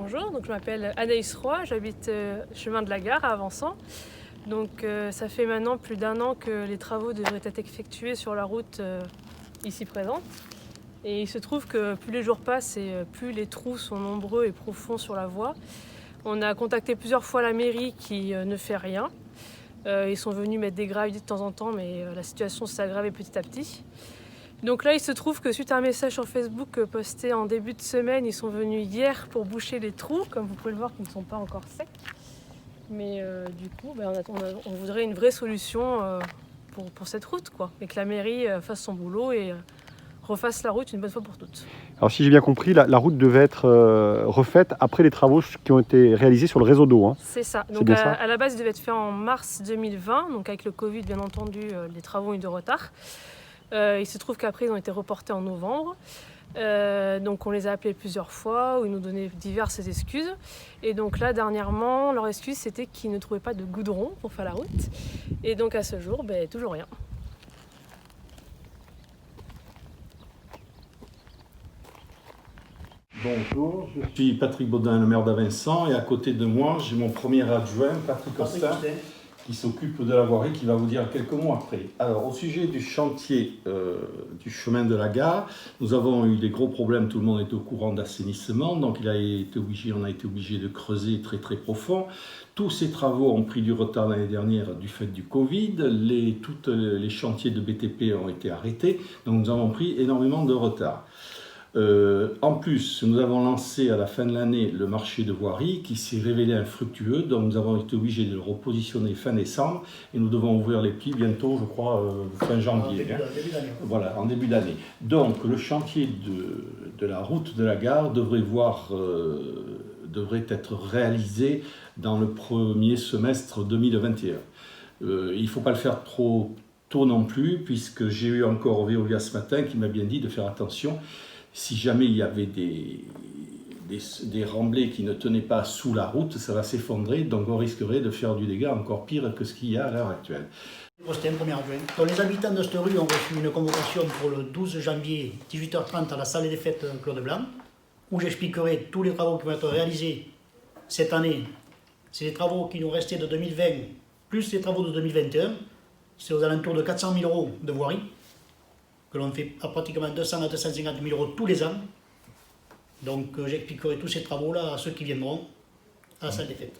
Bonjour, donc je m'appelle Anaïs Roy, j'habite chemin de la Gare à Avançon. Donc ça fait maintenant plus d'un an que les travaux devraient être effectués sur la route ici présente. Et il se trouve que plus les jours passent et plus les trous sont nombreux et profonds sur la voie. On a contacté plusieurs fois la mairie qui ne fait rien. Ils sont venus mettre des graviers de temps en temps, mais la situation s'est aggravée petit à petit. Donc là, il se trouve que suite à un message sur Facebook posté en début de semaine, ils sont venus hier pour boucher les trous, comme vous pouvez le voir, qui ne sont pas encore secs. Mais du coup, on voudrait une vraie solution pour cette route, quoi. Et que la mairie fasse son boulot et refasse la route une bonne fois pour toutes. Alors si j'ai bien compris, la route devait être refaite après les travaux qui ont été réalisés sur le réseau d'eau. Hein. C'est ça. Donc à la base, il devait être fait en mars 2020. Donc avec le Covid, bien entendu, les travaux ont eu de retard. Il se trouve qu'après, ils ont été reportés en novembre. Donc on les a appelés plusieurs fois, où ils nous donnaient diverses excuses. Et donc là, dernièrement, leur excuse, c'était qu'ils ne trouvaient pas de goudron pour faire la route. Et donc à ce jour, toujours rien. Bonjour, je suis Patrick Baudin, le maire d'Avinçon, et à côté de moi, j'ai mon premier adjoint, Patrick Austin, qui s'occupe de la voirie, qui va vous dire quelques mots après. Alors, au sujet du chantier du chemin de la Gare, nous avons eu des gros problèmes, tout le monde est au courant d'assainissement, donc on a été obligé de creuser très très profond. Tous ces travaux ont pris du retard l'année dernière du fait du Covid, tous les chantiers de BTP ont été arrêtés, donc nous avons pris énormément de retard. En plus, nous avons lancé à la fin de l'année le marché de voirie qui s'est révélé infructueux, donc nous avons été obligés de le repositionner fin décembre et nous devons ouvrir les plis bientôt, je crois, fin janvier. Voilà, en début d'année. Donc le chantier de la route de la Gare devrait être réalisé dans le premier semestre 2021. Il ne faut pas le faire trop tôt non plus, puisque j'ai eu encore Veolia ce matin qui m'a bien dit de faire attention. Si jamais il y avait des remblais qui ne tenaient pas sous la route, ça va s'effondrer, donc on risquerait de faire du dégât encore pire que ce qu'il y a à l'heure actuelle. C'était un premier adjoint. Donc les habitants de cette rue ont reçu une convocation pour le 12 janvier, 18h30 à la salle des fêtes Claude Blanc, où j'expliquerai tous les travaux qui vont être réalisés cette année. C'est les travaux qui nous restaient de 2020, plus les travaux de 2021. C'est aux alentours de 400 000 € de voirie, que l'on fait à pratiquement 200 à 250 000 € tous les ans. Donc j'expliquerai tous ces travaux-là à ceux qui viendront à la salle des fêtes.